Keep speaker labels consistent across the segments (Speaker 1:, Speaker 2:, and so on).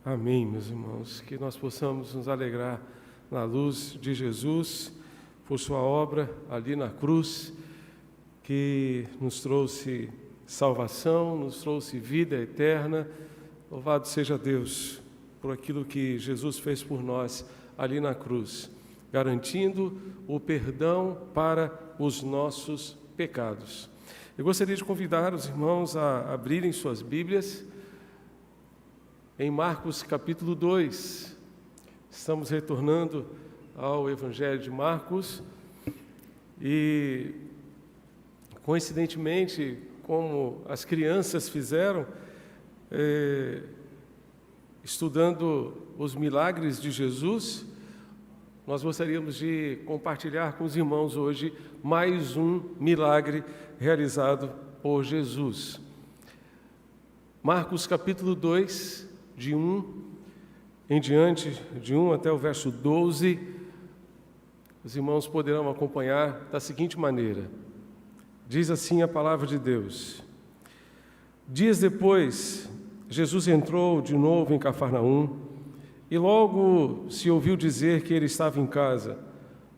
Speaker 1: Amém, meus irmãos, que nós possamos nos alegrar na luz de Jesus, por sua obra ali na cruz, que nos trouxe salvação, nos trouxe vida eterna. Louvado seja Deus por aquilo que Jesus fez por nós ali na cruz, garantindo o perdão para os nossos pecados. Eu gostaria de convidar os irmãos a abrirem suas Bíblias em Marcos capítulo 2, estamos retornando ao Evangelho de Marcos e, coincidentemente, como as crianças fizeram, estudando os milagres de Jesus, nós gostaríamos de compartilhar com os irmãos hoje mais um milagre realizado por Jesus. Marcos capítulo 2, de 1 em diante, de 1 até o verso 12, os irmãos poderão acompanhar da seguinte maneira. Diz assim a palavra de Deus: Dias depois, Jesus entrou de novo em Cafarnaum e logo se ouviu dizer que ele estava em casa.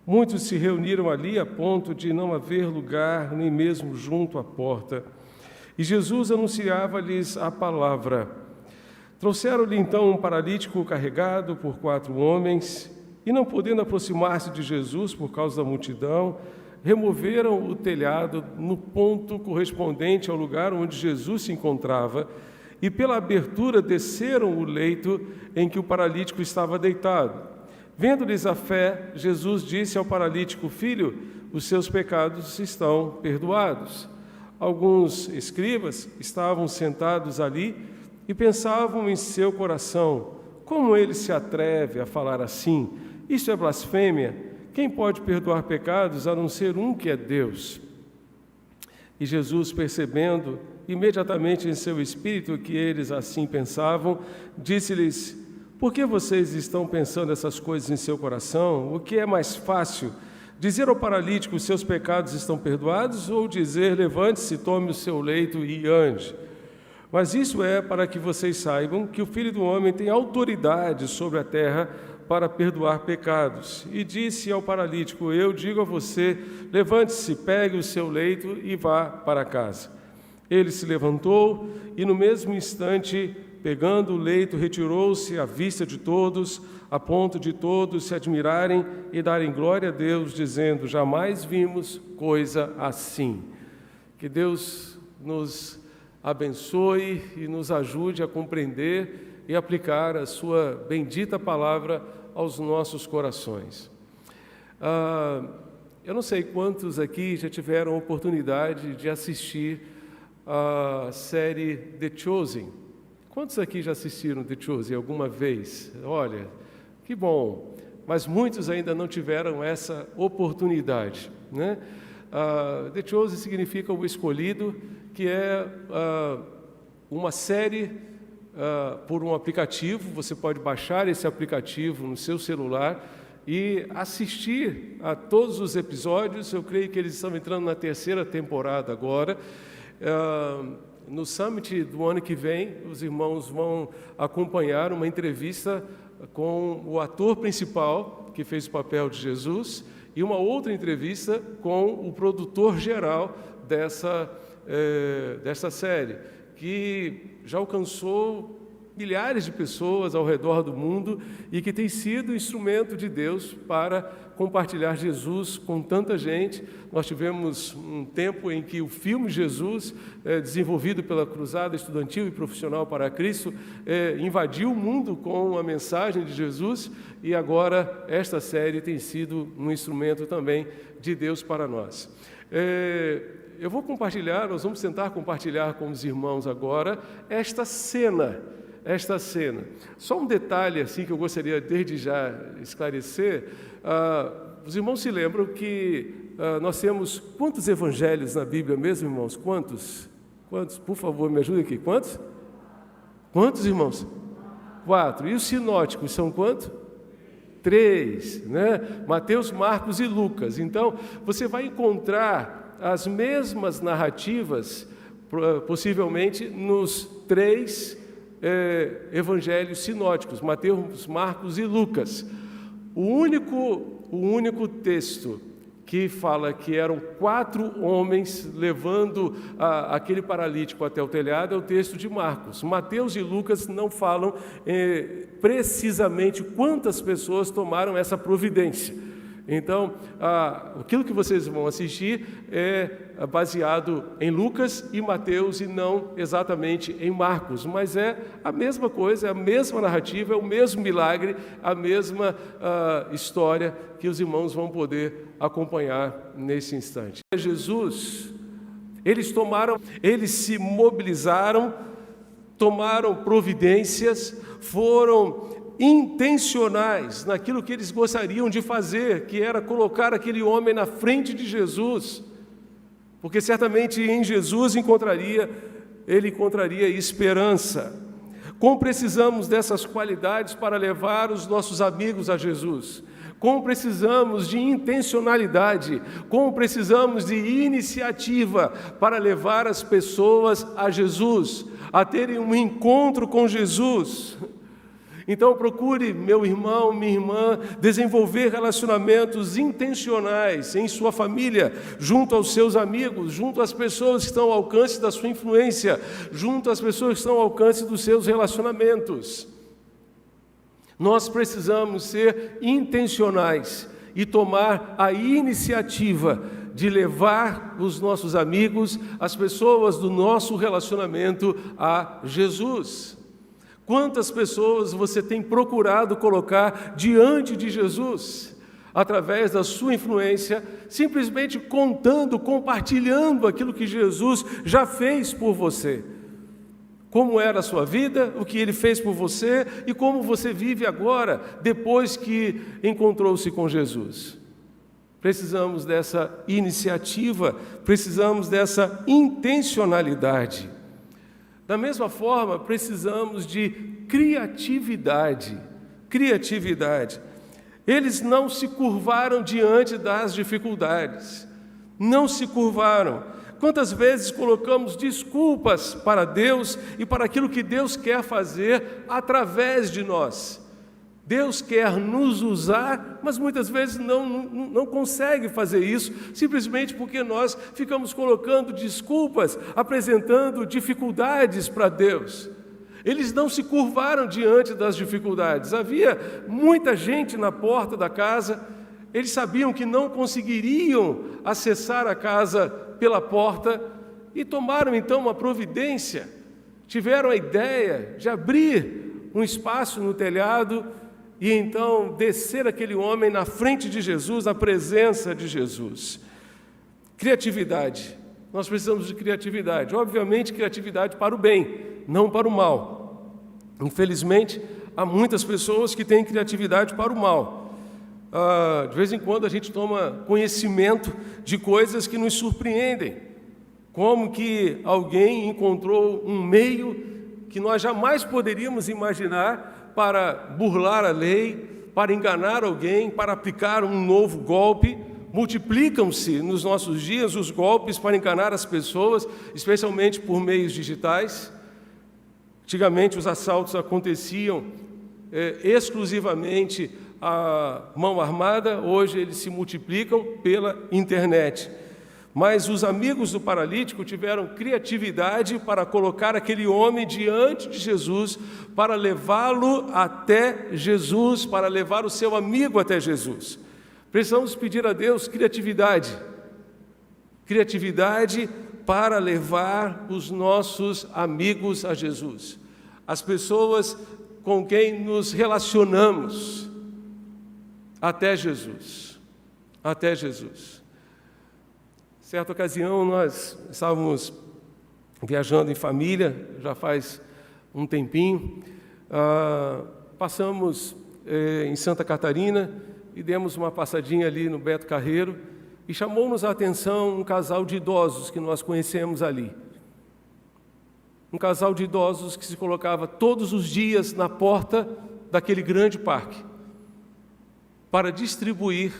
Speaker 1: Muitos se reuniram ali a ponto de não haver lugar nem mesmo junto à porta. E Jesus anunciava-lhes a palavra. Trouxeram-lhe então um paralítico carregado por 4 homens, e não podendo aproximar-se de Jesus por causa da multidão, removeram o telhado no ponto correspondente ao lugar onde Jesus se encontrava, e pela abertura desceram o leito em que o paralítico estava deitado. Vendo-lhes a fé, Jesus disse ao paralítico: Filho, os seus pecados estão perdoados. Alguns escribas estavam sentados ali e pensavam em seu coração: como ele se atreve a falar assim? Isso é blasfêmia. Quem pode perdoar pecados a não ser um que é Deus? E Jesus, percebendo imediatamente em seu espírito que eles assim pensavam, disse-lhes: por que vocês estão pensando essas coisas em seu coração? O que é mais fácil? Dizer ao paralítico: os seus pecados estão perdoados, ou dizer: levante-se, tome o seu leito e ande? Mas isso é para que vocês saibam que o Filho do Homem tem autoridade sobre a terra para perdoar pecados. E disse ao paralítico: eu digo a você, levante-se, pegue o seu leito e vá para casa. Ele se levantou e no mesmo instante, pegando o leito, retirou-se à vista de todos, a ponto de todos se admirarem e darem glória a Deus, dizendo: jamais vimos coisa assim. Que Deus nos abençoe e nos ajude a compreender e aplicar a sua bendita palavra aos nossos corações. Eu não sei quantos aqui já tiveram a oportunidade de assistir a série The Chosen. Quantos aqui já assistiram The Chosen alguma vez? Olha, que bom, mas muitos ainda não tiveram essa oportunidade, né? The Chosen significa o escolhido, que é uma série por um aplicativo. Você pode baixar esse aplicativo no seu celular e assistir a todos os episódios. Eu creio que eles estão entrando na 3ª temporada agora. No Summit do ano que vem, os irmãos vão acompanhar uma entrevista com o ator principal, que fez o papel de Jesus, e uma outra entrevista com o produtor geral dessa série, que já alcançou milhares de pessoas ao redor do mundo e que tem sido instrumento de Deus para compartilhar Jesus com tanta gente. Nós tivemos um tempo em que o filme Jesus, desenvolvido pela Cruzada Estudantil e Profissional para Cristo, invadiu o mundo com a mensagem de Jesus, e agora esta série tem sido um instrumento também de Deus para nós. Eu vou compartilhar, nós vamos tentar compartilhar com os irmãos agora esta cena. Só um detalhe assim que eu gostaria desde já esclarecer. Os irmãos se lembram que nós temos quantos evangelhos na Bíblia mesmo, irmãos? Quantos? Por favor, me ajudem aqui. Quantos, irmãos? 4. E os sinóticos são quantos? 3, né? Mateus, Marcos e Lucas. Então, você vai encontrar as mesmas narrativas, possivelmente, nos 3 evangelhos sinóticos, Mateus, Marcos e Lucas. O único texto que fala que eram 4 homens levando aquele paralítico até o telhado é o texto de Marcos. Mateus e Lucas não falam precisamente quantas pessoas tomaram essa providência. Então, aquilo que vocês vão assistir é baseado em Lucas e Mateus e não exatamente em Marcos, mas é a mesma coisa, é a mesma narrativa, é o mesmo milagre, a mesma história que os irmãos vão poder acompanhar nesse instante. Jesus, eles se mobilizaram, tomaram providências, foram intencionais naquilo que eles gostariam de fazer, que era colocar aquele homem na frente de Jesus, porque certamente em Jesus ele encontraria esperança. Como precisamos dessas qualidades para levar os nossos amigos a Jesus? Como precisamos de intencionalidade, como precisamos de iniciativa para levar as pessoas a Jesus, a terem um encontro com Jesus. Então procure, meu irmão, minha irmã, desenvolver relacionamentos intencionais em sua família, junto aos seus amigos, junto às pessoas que estão ao alcance da sua influência, junto às pessoas que estão ao alcance dos seus relacionamentos. Nós precisamos ser intencionais e tomar a iniciativa de levar os nossos amigos, as pessoas do nosso relacionamento a Jesus. Quantas pessoas você tem procurado colocar diante de Jesus, através da sua influência, simplesmente contando, compartilhando aquilo que Jesus já fez por você? Como era a sua vida, o que Ele fez por você e como você vive agora, depois que encontrou-se com Jesus. Precisamos dessa iniciativa, precisamos dessa intencionalidade. Da mesma forma, precisamos de criatividade. Eles não se curvaram diante das dificuldades. Não se curvaram. Quantas vezes colocamos desculpas para Deus e para aquilo que Deus quer fazer através de nós? Deus quer nos usar, mas muitas vezes não consegue fazer isso, simplesmente porque nós ficamos colocando desculpas, apresentando dificuldades para Deus. Eles não se curvaram diante das dificuldades. Havia muita gente na porta da casa, eles sabiam que não conseguiriam acessar a casa pela porta e tomaram então uma providência. Tiveram a ideia de abrir um espaço no telhado e então descer aquele homem na frente de Jesus, na presença de Jesus. Criatividade. Nós precisamos de criatividade. Obviamente, criatividade para o bem, não para o mal. Infelizmente, há muitas pessoas que têm criatividade para o mal. De vez em quando a gente toma conhecimento de coisas que nos surpreendem. Como que alguém encontrou um meio que nós jamais poderíamos imaginar para burlar a lei, para enganar alguém, para aplicar um novo golpe. Multiplicam-se nos nossos dias os golpes para enganar as pessoas, especialmente por meios digitais. Antigamente os assaltos aconteciam exclusivamente à mão armada, hoje eles se multiplicam pela internet. Mas os amigos do paralítico tiveram criatividade para colocar aquele homem diante de Jesus, para levá-lo até Jesus, para levar o seu amigo até Jesus. Precisamos pedir a Deus criatividade para levar os nossos amigos a Jesus, as pessoas com quem nos relacionamos até Jesus. Certa ocasião, nós estávamos viajando em família, já faz um tempinho, passamos em Santa Catarina e demos uma passadinha ali no Beto Carreiro e chamou-nos a atenção um casal de idosos que nós conhecemos ali. Um casal de idosos que se colocava todos os dias na porta daquele grande parque para distribuir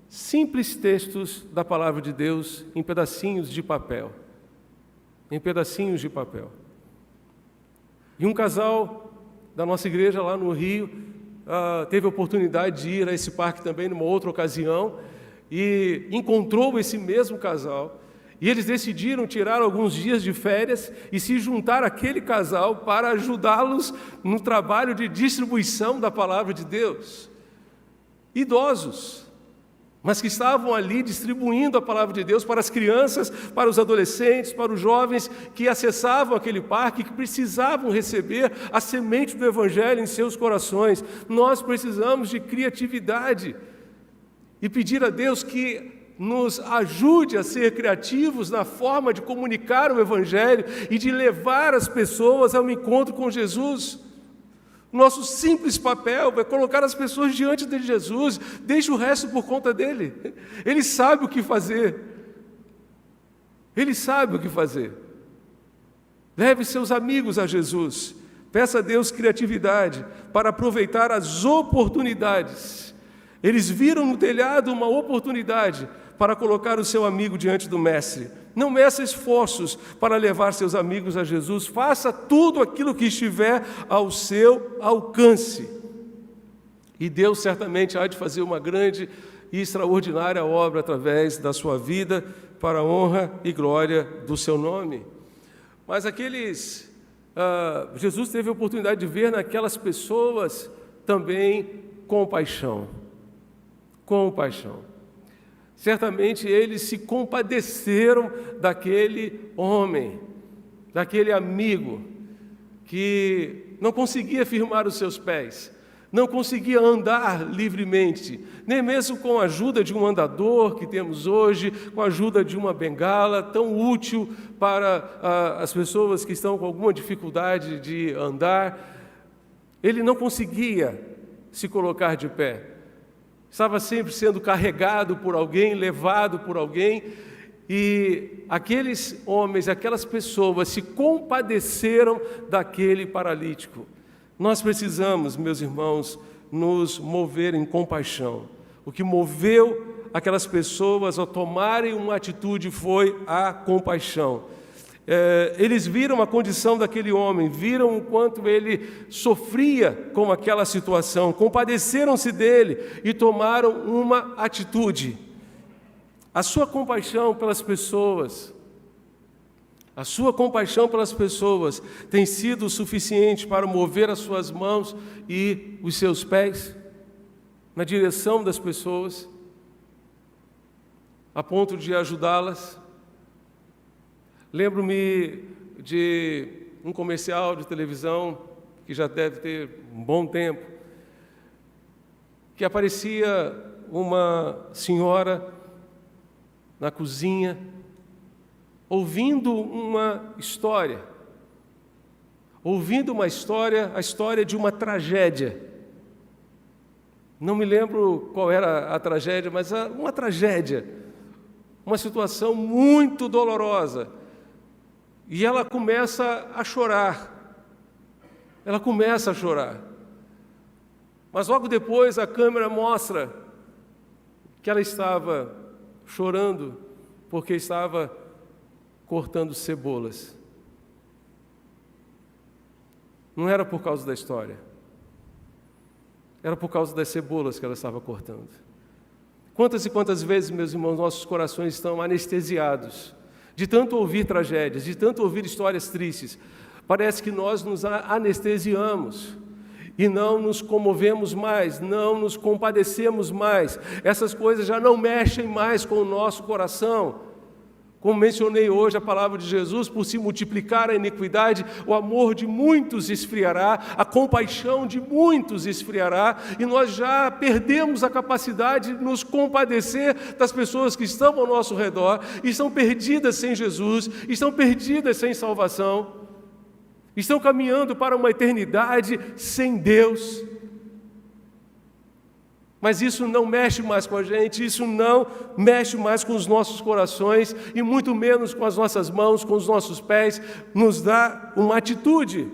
Speaker 1: simples textos da Palavra de Deus em pedacinhos de papel. E um casal da nossa igreja lá no Rio teve a oportunidade de ir a esse parque também numa outra ocasião e encontrou esse mesmo casal. E eles decidiram tirar alguns dias de férias e se juntar àquele casal para ajudá-los no trabalho de distribuição da palavra de Deus. Idosos, mas que estavam ali distribuindo a palavra de Deus para as crianças, para os adolescentes, para os jovens que acessavam aquele parque, que precisavam receber a semente do Evangelho em seus corações. Nós precisamos de criatividade e pedir a Deus que nos ajude a ser criativos na forma de comunicar o Evangelho e de levar as pessoas ao encontro com Jesus. Nosso simples papel é colocar as pessoas diante de Jesus, deixe o resto por conta dele. Ele sabe o que fazer. Ele sabe o que fazer. Leve seus amigos a Jesus. Peça a Deus criatividade para aproveitar as oportunidades. Eles viram no telhado uma oportunidade para colocar o seu amigo diante do Mestre. Não meça esforços para levar seus amigos a Jesus. Faça tudo aquilo que estiver ao seu alcance. E Deus certamente há de fazer uma grande e extraordinária obra através da sua vida, para a honra e glória do seu nome. Mas Jesus teve a oportunidade de ver naquelas pessoas também compaixão. Compaixão. Certamente eles se compadeceram daquele homem, daquele amigo, que não conseguia firmar os seus pés, não conseguia andar livremente, nem mesmo com a ajuda de um andador que temos hoje, com a ajuda de uma bengala tão útil para as pessoas que estão com alguma dificuldade de andar. Ele não conseguia se colocar de pé. Estava sempre sendo carregado por alguém, levado por alguém, e aqueles homens, aquelas pessoas se compadeceram daquele paralítico. Nós precisamos, meus irmãos, nos mover em compaixão. O que moveu aquelas pessoas a tomarem uma atitude foi a compaixão. Eles viram a condição daquele homem, viram o quanto ele sofria com aquela situação, compadeceram-se dele e tomaram uma atitude. A sua compaixão pelas pessoas, tem sido suficiente para mover as suas mãos e os seus pés na direção das pessoas, a ponto de ajudá-las. Lembro-me de um comercial de televisão, que já deve ter um bom tempo, que aparecia uma senhora na cozinha, ouvindo uma história, a história de uma tragédia. Não me lembro qual era a tragédia, mas uma tragédia, uma situação muito dolorosa. E ela começa a chorar. Mas logo depois a câmera mostra que ela estava chorando porque estava cortando cebolas. Não era por causa da história. Era por causa das cebolas que ela estava cortando. Quantas e quantas vezes, meus irmãos, nossos corações estão anestesiados de tanto ouvir tragédias, de tanto ouvir histórias tristes. Parece que nós nos anestesiamos e não nos comovemos mais, não nos compadecemos mais. Essas coisas já não mexem mais com o nosso coração. Como mencionei hoje, a palavra de Jesus, por se multiplicar a iniquidade, o amor de muitos esfriará, a compaixão de muitos esfriará, e nós já perdemos a capacidade de nos compadecer das pessoas que estão ao nosso redor, e estão perdidas sem Jesus, estão perdidas sem salvação, estão caminhando para uma eternidade sem Deus. Mas isso não mexe mais com a gente, isso não mexe mais com os nossos corações, e muito menos com as nossas mãos, com os nossos pés, nos dá uma atitude.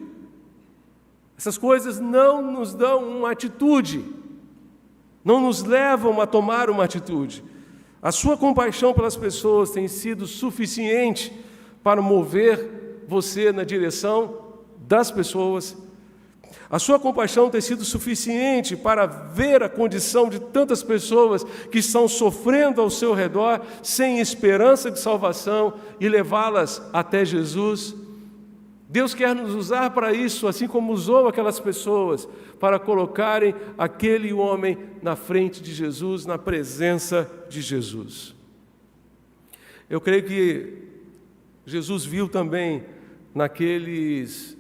Speaker 1: Essas coisas não nos dão uma atitude, não nos levam a tomar uma atitude. A sua compaixão pelas pessoas tem sido suficiente para mover você na direção das pessoas. A sua compaixão tem sido suficiente para ver a condição de tantas pessoas que estão sofrendo ao seu redor, sem esperança de salvação, e levá-las até Jesus. Deus quer nos usar para isso, assim como usou aquelas pessoas, para colocarem aquele homem na frente de Jesus, na presença de Jesus. Eu creio que Jesus viu também naqueles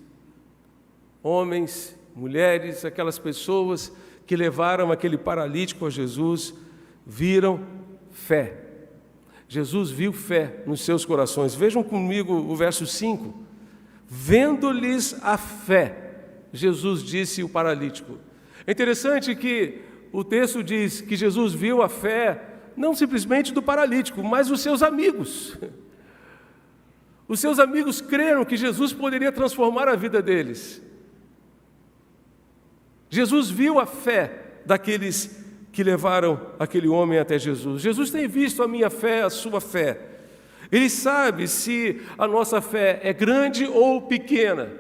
Speaker 1: homens, mulheres, aquelas pessoas que levaram aquele paralítico a Jesus, viram fé. Jesus viu fé nos seus corações. Vejam comigo o verso 5. Vendo-lhes a fé, Jesus disse ao paralítico. É interessante que o texto diz que Jesus viu a fé, não simplesmente do paralítico, mas dos seus amigos. Os seus amigos creram que Jesus poderia transformar a vida deles. Jesus viu a fé daqueles que levaram aquele homem até Jesus. Jesus tem visto a minha fé, a sua fé. Ele sabe se a nossa fé é grande ou pequena.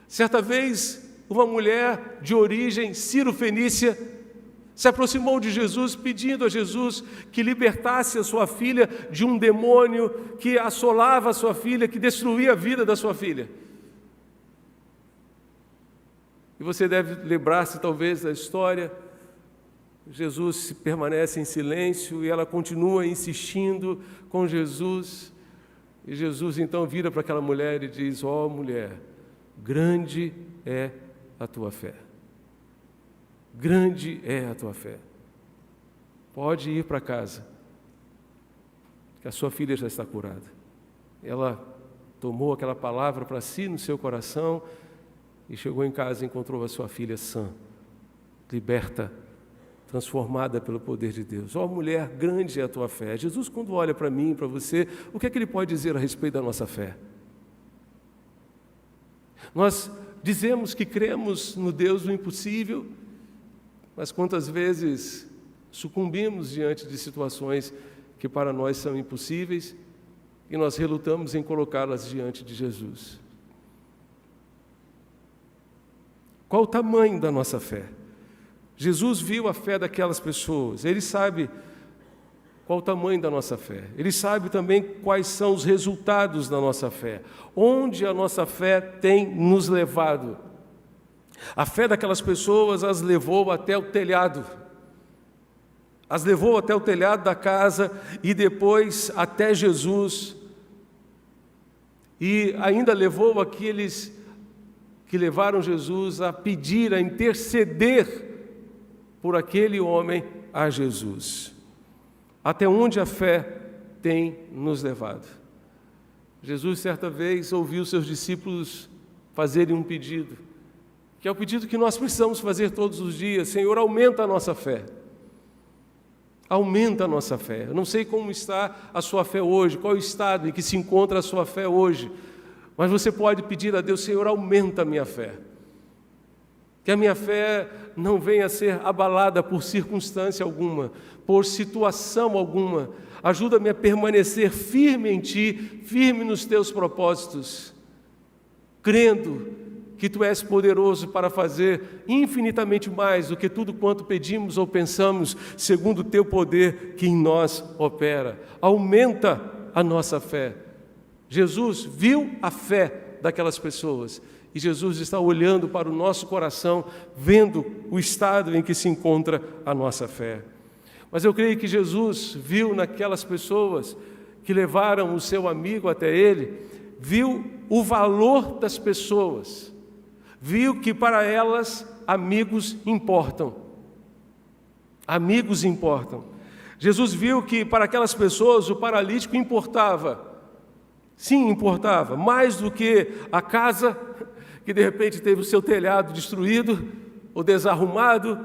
Speaker 1: Certa vez, uma mulher de origem sírio-fenícia se aproximou de Jesus, pedindo a Jesus que libertasse a sua filha de um demônio que assolava a sua filha, que destruía a vida da sua filha. E você deve lembrar-se talvez da história. Jesus permanece em silêncio e ela continua insistindo com Jesus. E Jesus então vira para aquela mulher e diz: ó mulher, grande é a tua fé. Grande é a tua fé. Pode ir para casa, que a sua filha já está curada. Ela tomou aquela palavra para si no seu coração e chegou em casa e encontrou a sua filha sã, liberta, transformada pelo poder de Deus. Ó mulher, grande é a tua fé. Jesus, quando olha para mim e para você, o que é que Ele pode dizer a respeito da nossa fé? Nós dizemos que cremos no Deus do impossível, mas quantas vezes sucumbimos diante de situações que para nós são impossíveis e nós relutamos em colocá-las diante de Jesus. Qual o tamanho da nossa fé? Jesus viu a fé daquelas pessoas, Ele sabe qual o tamanho da nossa fé, Ele sabe também quais são os resultados da nossa fé, onde a nossa fé tem nos levado. A fé daquelas pessoas as levou até o telhado, as levou até o telhado da casa e depois até Jesus, e ainda levou aqueles que levaram Jesus a pedir, a interceder por aquele homem a Jesus. Até onde a fé tem nos levado? Jesus, certa vez, ouviu seus discípulos fazerem um pedido, que é o pedido que nós precisamos fazer todos os dias: Senhor, aumenta a nossa fé. Aumenta a nossa fé. Eu não sei como está a sua fé hoje, qual é o estado em que se encontra a sua fé hoje, mas você pode pedir a Deus: Senhor, aumenta a minha fé. Que a minha fé não venha a ser abalada por circunstância alguma, por situação alguma. Ajuda-me a permanecer firme em Ti, firme nos Teus propósitos, crendo que Tu és poderoso para fazer infinitamente mais do que tudo quanto pedimos ou pensamos, segundo o Teu poder que em nós opera. Aumenta a nossa fé. Jesus viu a fé daquelas pessoas e Jesus está olhando para o nosso coração, vendo o estado em que se encontra a nossa fé. Mas eu creio que Jesus viu naquelas pessoas que levaram o seu amigo até Ele, viu o valor das pessoas, viu que para elas amigos importam. Amigos importam. Jesus viu que para aquelas pessoas o paralítico importava. Sim, importava, mais do que a casa que de repente teve o seu telhado destruído ou desarrumado,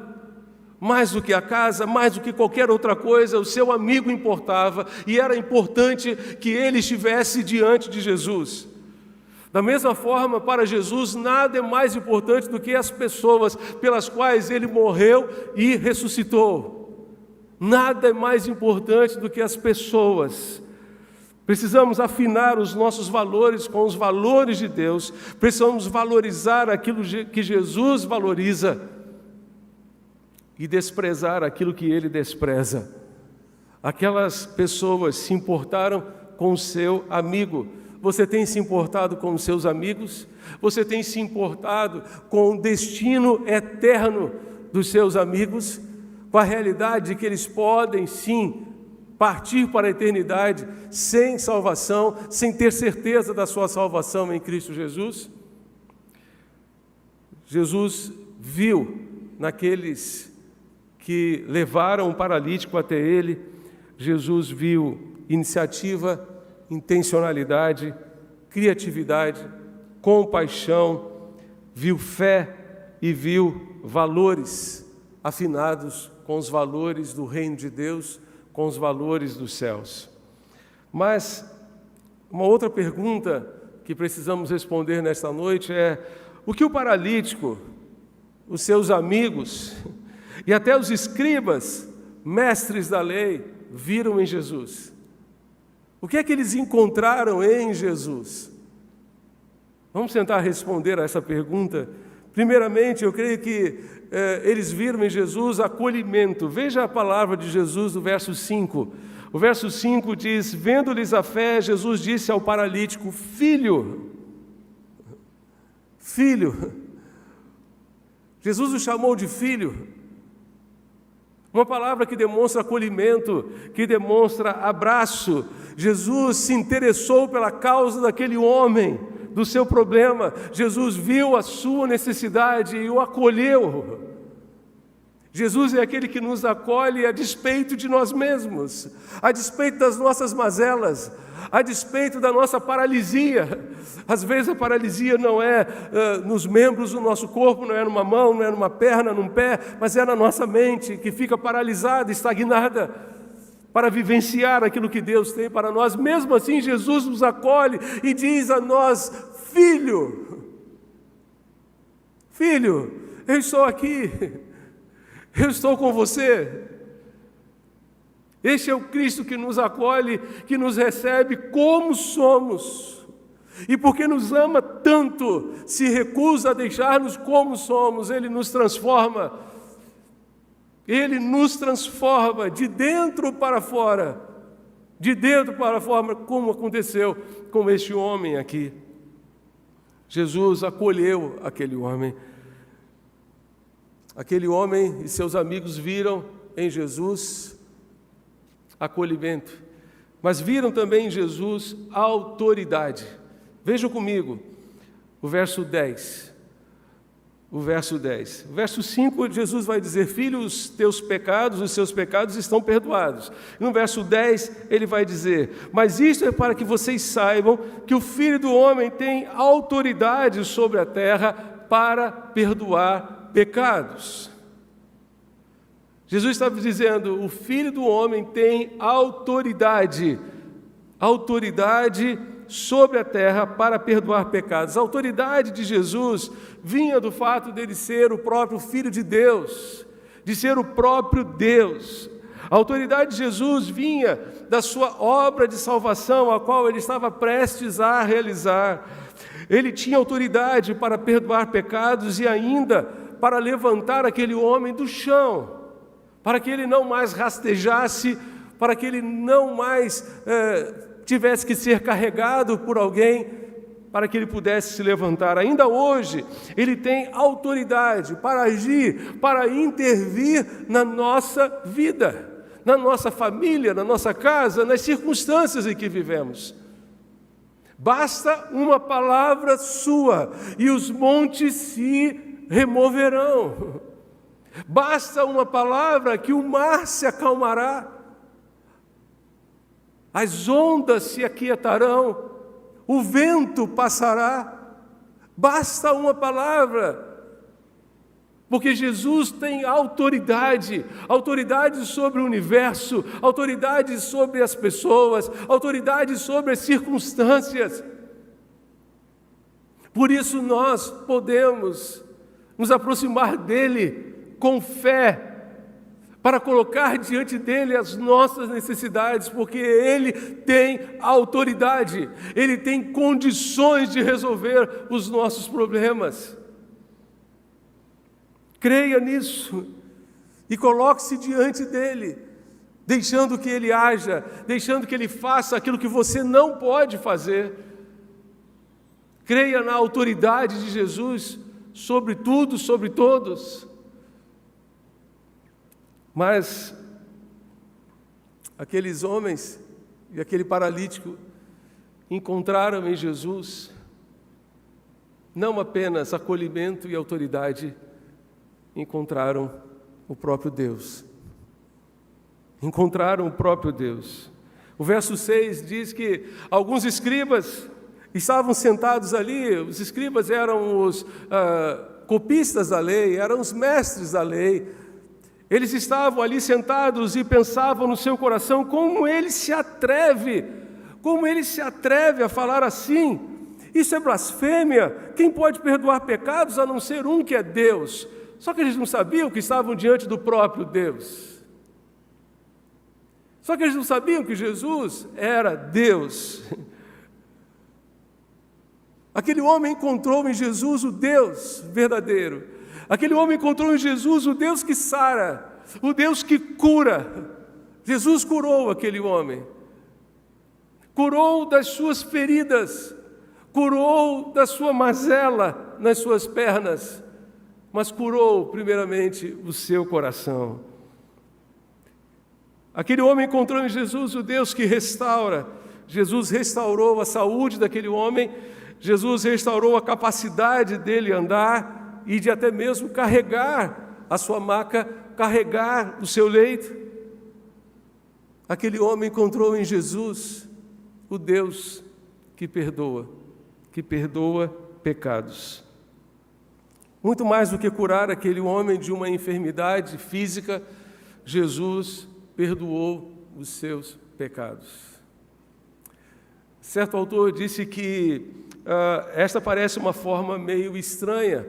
Speaker 1: mais do que a casa, mais do que qualquer outra coisa, o seu amigo importava, e era importante que ele estivesse diante de Jesus. Da mesma forma, para Jesus, nada é mais importante do que as pessoas pelas quais Ele morreu e ressuscitou. Nada é mais importante do que as pessoas. Precisamos afinar os nossos valores com os valores de Deus. Precisamos valorizar aquilo que Jesus valoriza e desprezar aquilo que Ele despreza. Aquelas pessoas se importaram com o seu amigo. Você tem se importado com os seus amigos? Você tem se importado com o destino eterno dos seus amigos? Com a realidade de que eles podem, sim, partir para a eternidade sem salvação, sem ter certeza da sua salvação em Cristo Jesus? Jesus viu naqueles que levaram um paralítico até Ele, Jesus viu iniciativa, intencionalidade, criatividade, compaixão, viu fé e viu valores afinados com os valores do reino de Deus, com os valores dos céus. Mas uma outra pergunta que precisamos responder nesta noite é: o que o paralítico, os seus amigos e até os escribas, mestres da lei, viram em Jesus? O que é que eles encontraram em Jesus? Vamos tentar responder a essa pergunta. Primeiramente, eu creio que eles viram em Jesus acolhimento. Veja a palavra de Jesus no verso 5. O verso 5 diz: vendo-lhes a fé, Jesus disse ao paralítico: filho. Filho. Jesus o chamou de filho. Uma palavra que demonstra acolhimento, que demonstra abraço. Jesus se interessou pela causa daquele homem, do seu problema. Jesus viu a sua necessidade e o acolheu. Jesus é aquele que nos acolhe a despeito de nós mesmos, a despeito das nossas mazelas, a despeito da nossa paralisia. Às vezes a paralisia não é nos membros do nosso corpo, não é numa mão, não é numa perna, num pé, mas é na nossa mente, que fica paralisada, estagnada, para vivenciar aquilo que Deus tem para nós. Mesmo assim, Jesus nos acolhe e diz a nós: filho, filho, eu estou aqui, eu estou com você. Este é o Cristo que nos acolhe, que nos recebe como somos. E porque nos ama tanto, se recusa a deixar-nos como somos. Ele nos transforma. Ele nos transforma de dentro para fora. De dentro para fora, como aconteceu com este homem aqui. Jesus acolheu aquele homem. Aquele homem e seus amigos viram em Jesus acolhimento, mas viram também em Jesus autoridade. Vejam comigo o verso 10. O verso 10. O verso 5, Jesus vai dizer: filho, os seus pecados estão perdoados. E no verso 10, ele vai dizer: mas isto é para que vocês saibam que o Filho do Homem tem autoridade sobre a terra para perdoar pecados. Jesus estava dizendo: o Filho do Homem tem autoridade sobre a terra para perdoar pecados. A autoridade de Jesus vinha do fato dele ser o próprio Filho de Deus, de ser o próprio Deus. A autoridade de Jesus vinha da sua obra de salvação, a qual ele estava prestes a realizar. Ele tinha autoridade para perdoar pecados e ainda para levantar aquele homem do chão, para que ele não mais rastejasse, para que ele não mais tivesse que ser carregado por alguém, para que ele pudesse se levantar. Ainda hoje, ele tem autoridade para agir, para intervir na nossa vida, na nossa família, na nossa casa, nas circunstâncias em que vivemos. Basta uma palavra sua e os montes se removerão. Basta uma palavra que o mar se acalmará. As ondas se aquietarão, o vento passará. Basta uma palavra, porque Jesus tem autoridade sobre o universo, autoridade sobre as pessoas, autoridade sobre as circunstâncias. Por isso nós podemos nos aproximar dele com fé, para colocar diante dele as nossas necessidades, porque ele tem autoridade, ele tem condições de resolver os nossos problemas. Creia nisso e coloque-se diante dele, deixando que ele haja, deixando que ele faça aquilo que você não pode fazer. Creia na autoridade de Jesus sobre tudo, sobre todos. Mas aqueles homens e aquele paralítico encontraram em Jesus não apenas acolhimento e autoridade, encontraram o próprio Deus. Encontraram o próprio Deus. O verso 6 diz que alguns escribas estavam sentados ali. Os escribas eram os copistas da lei, eram os mestres da lei. Eles estavam ali sentados e pensavam no seu coração: como ele se atreve a falar assim? Isso é blasfêmia. Quem pode perdoar pecados a não ser um, que é Deus? Só que eles não sabiam que estavam diante do próprio Deus. Só que eles não sabiam que Jesus era Deus. Aquele homem encontrou em Jesus o Deus verdadeiro. Aquele homem encontrou em Jesus o Deus que sara, o Deus que cura. Jesus curou aquele homem. Curou das suas feridas, curou da sua mazela nas suas pernas, mas curou primeiramente o seu coração. Aquele homem encontrou em Jesus o Deus que restaura. Jesus restaurou a saúde daquele homem, Jesus restaurou a capacidade dele andar e de até mesmo carregar a sua maca, carregar o seu leito. Aquele homem encontrou em Jesus o Deus que perdoa pecados. Muito mais do que curar aquele homem de uma enfermidade física, Jesus perdoou os seus pecados. Certo autor disse que esta parece uma forma meio estranha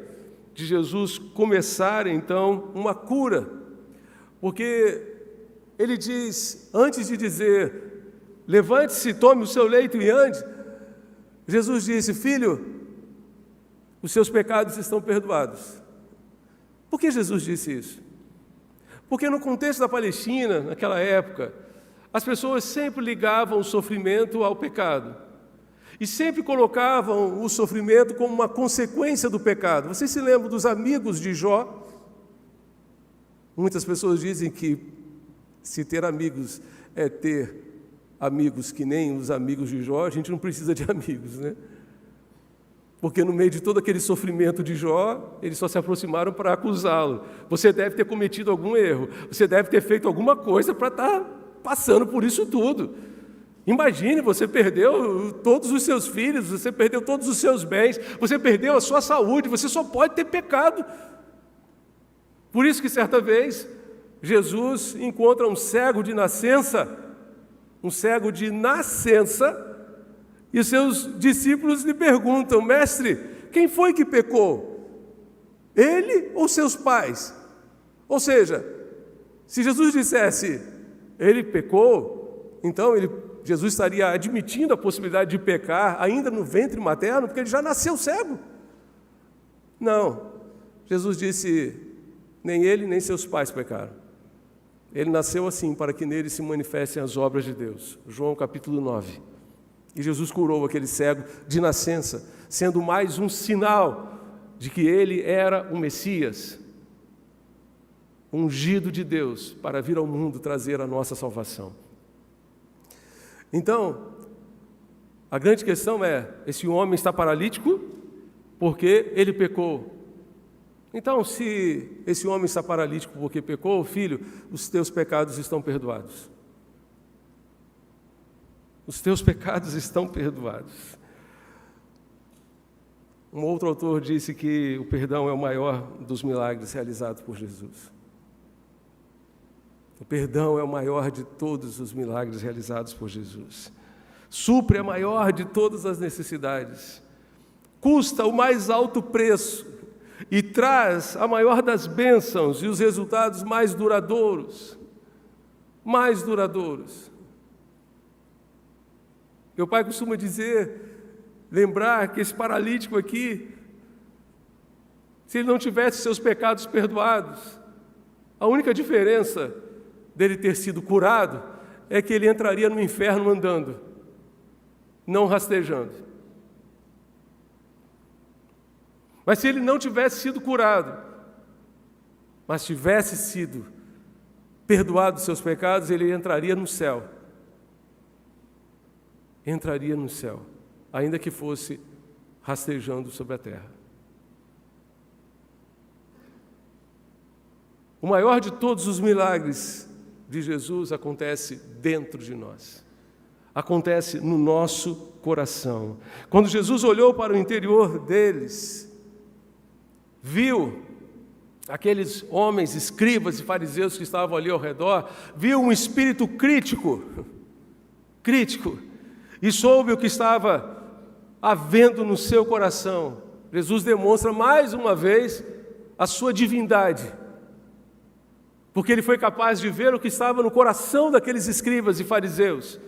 Speaker 1: de Jesus começar, então, uma cura. Porque ele diz, antes de dizer, levante-se, tome o seu leito e ande, Jesus disse: filho, os seus pecados estão perdoados. Por que Jesus disse isso? Porque no contexto da Palestina, naquela época, as pessoas sempre ligavam o sofrimento ao pecado. E sempre colocavam o sofrimento como uma consequência do pecado. Vocês se lembram dos amigos de Jó? Muitas pessoas dizem que se ter amigos é ter amigos que nem os amigos de Jó, a gente não precisa de amigos, né? Porque no meio de todo aquele sofrimento de Jó, eles só se aproximaram para acusá-lo. Você deve ter cometido algum erro, você deve ter feito alguma coisa para estar passando por isso tudo. Imagine, você perdeu todos os seus filhos, você perdeu todos os seus bens, você perdeu a sua saúde, você só pode ter pecado. Por isso que certa vez, Jesus encontra um cego de nascença, e os seus discípulos lhe perguntam: mestre, quem foi que pecou? Ele ou seus pais? Ou seja, se Jesus dissesse, ele pecou, então Jesus estaria admitindo a possibilidade de pecar ainda no ventre materno, porque ele já nasceu cego. Não, Jesus disse, nem ele nem seus pais pecaram. Ele nasceu assim, para que nele se manifestem as obras de Deus. João capítulo 9. E Jesus curou aquele cego de nascença, sendo mais um sinal de que ele era o Messias, ungido de Deus, para vir ao mundo trazer a nossa salvação. Então, a grande questão é, esse homem está paralítico porque ele pecou. Então, se esse homem está paralítico porque pecou, filho, os teus pecados estão perdoados. Os teus pecados estão perdoados. Um outro autor disse que o perdão é o maior dos milagres realizados por Jesus. O perdão é o maior de todos os milagres realizados por Jesus. Supre a maior de todas as necessidades. Custa o mais alto preço. e traz a maior das bênçãos e os resultados mais duradouros. Mais duradouros. Meu pai costuma lembrar que esse paralítico aqui, se ele não tivesse seus pecados perdoados, a única diferença dele ter sido curado é que ele entraria no inferno andando, não rastejando. Mas se ele não tivesse sido curado, mas tivesse sido perdoado os seus pecados, ele entraria no céu. Entraria no céu, ainda que fosse rastejando sobre a terra. O maior de todos os milagres de Jesus acontece dentro de nós. Acontece no nosso coração. Quando Jesus olhou para o interior deles, viu aqueles homens, escribas e fariseus que estavam ali ao redor, viu um espírito crítico, e soube o que estava havendo no seu coração. Jesus demonstra mais uma vez a sua divindade, porque ele foi capaz de ver o que estava no coração daqueles escribas e fariseus,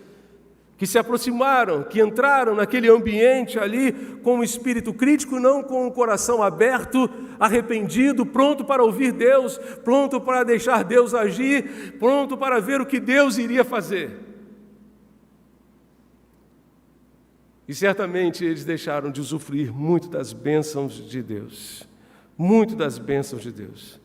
Speaker 1: que se aproximaram, que entraram naquele ambiente ali com um espírito crítico, não com um coração aberto, arrependido, pronto para ouvir Deus, pronto para deixar Deus agir, pronto para ver o que Deus iria fazer. E certamente eles deixaram de usufruir muito das bênçãos de Deus. Muito das bênçãos de Deus.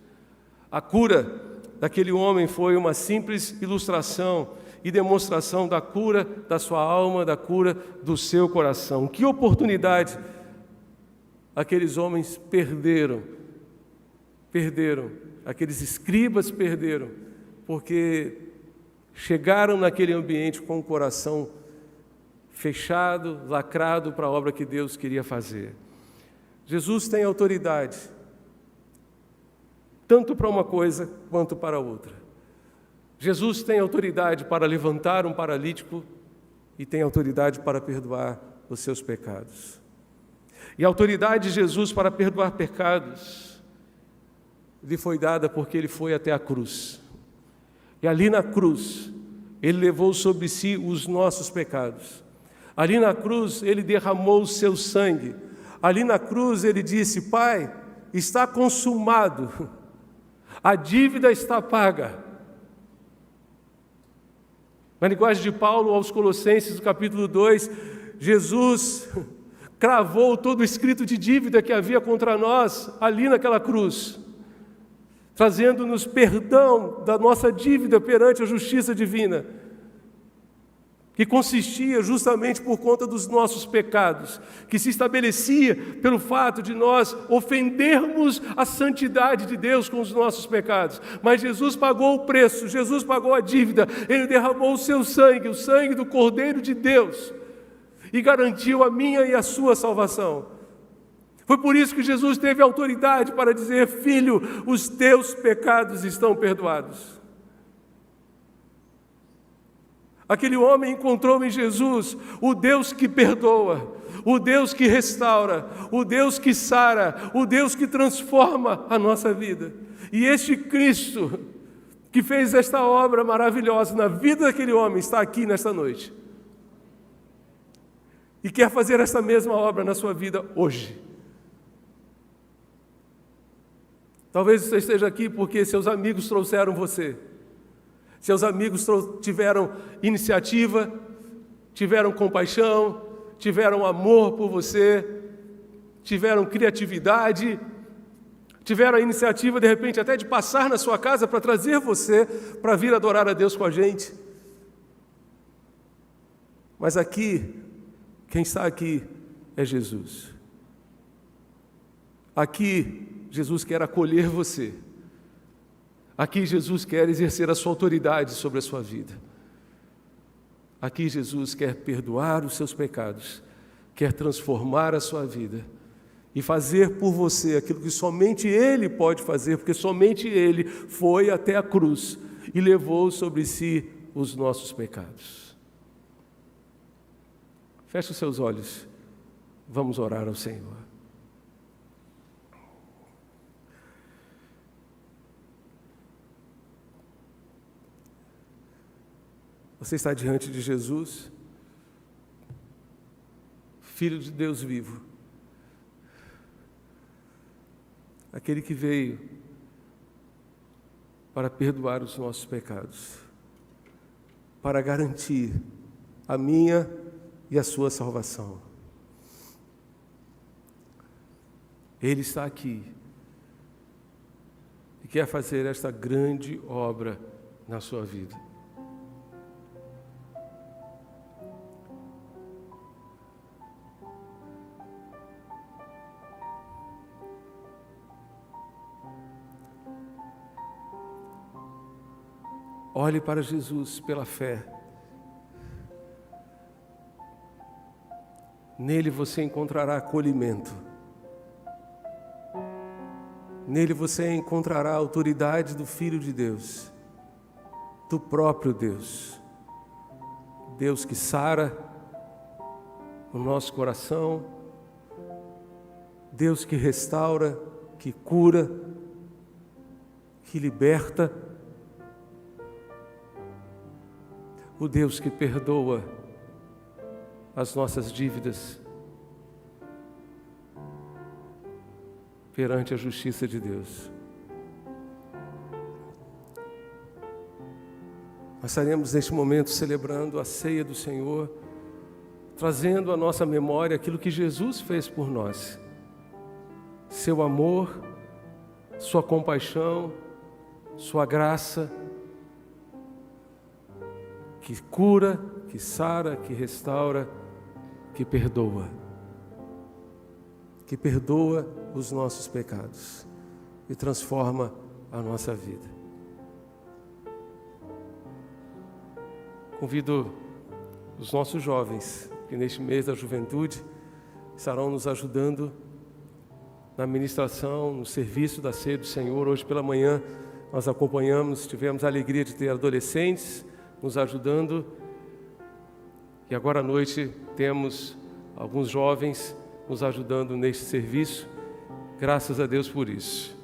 Speaker 1: A cura daquele homem foi uma simples ilustração e demonstração da cura da sua alma, da cura do seu coração. Que oportunidade aqueles homens perderam, aqueles escribas perderam, porque chegaram naquele ambiente com o coração fechado, lacrado para a obra que Deus queria fazer. Jesus tem autoridade, tanto para uma coisa quanto para outra. Jesus tem autoridade para levantar um paralítico e tem autoridade para perdoar os seus pecados. E a autoridade de Jesus para perdoar pecados lhe foi dada porque ele foi até a cruz. E ali na cruz, ele levou sobre si os nossos pecados. Ali na cruz, ele derramou o seu sangue. Ali na cruz, ele disse: Pai, está consumado. A dívida está paga. Na linguagem de Paulo aos Colossenses, no capítulo 2, Jesus cravou todo o escrito de dívida que havia contra nós ali naquela cruz, trazendo-nos perdão da nossa dívida perante a justiça divina, que consistia justamente por conta dos nossos pecados, que se estabelecia pelo fato de nós ofendermos a santidade de Deus com os nossos pecados. Mas Jesus pagou o preço, Jesus pagou a dívida, Ele derramou o seu sangue, o sangue do Cordeiro de Deus, e garantiu a minha e a sua salvação. Foi por isso que Jesus teve autoridade para dizer: Filho, os teus pecados estão perdoados. Aquele homem encontrou em Jesus o Deus que perdoa, o Deus que restaura, o Deus que sara, o Deus que transforma a nossa vida. E este Cristo, que fez esta obra maravilhosa na vida daquele homem, está aqui nesta noite. E quer fazer essa mesma obra na sua vida hoje. Talvez você esteja aqui porque seus amigos trouxeram você. Seus amigos tiveram iniciativa, tiveram compaixão, tiveram amor por você, tiveram criatividade, tiveram a iniciativa, de repente, até de passar na sua casa para trazer você para vir adorar a Deus com a gente. Mas aqui, quem está aqui é Jesus. Aqui, Jesus quer acolher você. Aqui Jesus quer exercer a sua autoridade sobre a sua vida. Aqui Jesus quer perdoar os seus pecados, quer transformar a sua vida e fazer por você aquilo que somente Ele pode fazer, porque somente Ele foi até a cruz e levou sobre si os nossos pecados. Feche os seus olhos, vamos orar ao Senhor. Você está diante de Jesus, Filho de Deus vivo, aquele que veio para perdoar os nossos pecados, para garantir a minha e a sua salvação. Ele está aqui e quer fazer esta grande obra na sua vida. Olhe para Jesus pela fé. Nele você encontrará acolhimento. Nele você encontrará a autoridade do Filho de Deus, do próprio Deus. Deus que sara o nosso coração, Deus que restaura, que cura, que liberta, o Deus que perdoa as nossas dívidas perante a justiça de Deus. Nós estaremos neste momento celebrando a ceia do Senhor, trazendo à nossa memória aquilo que Jesus fez por nós. Seu amor, sua compaixão, sua graça, que cura, que sara, que restaura, que perdoa os nossos pecados e transforma a nossa vida. Convido os nossos jovens, que neste mês da juventude estarão nos ajudando na ministração, no serviço da ceia do Senhor. Hoje pela manhã nós acompanhamos, tivemos a alegria de ter adolescentes nos ajudando, e agora à noite temos alguns jovens nos ajudando neste serviço. Graças a Deus por isso.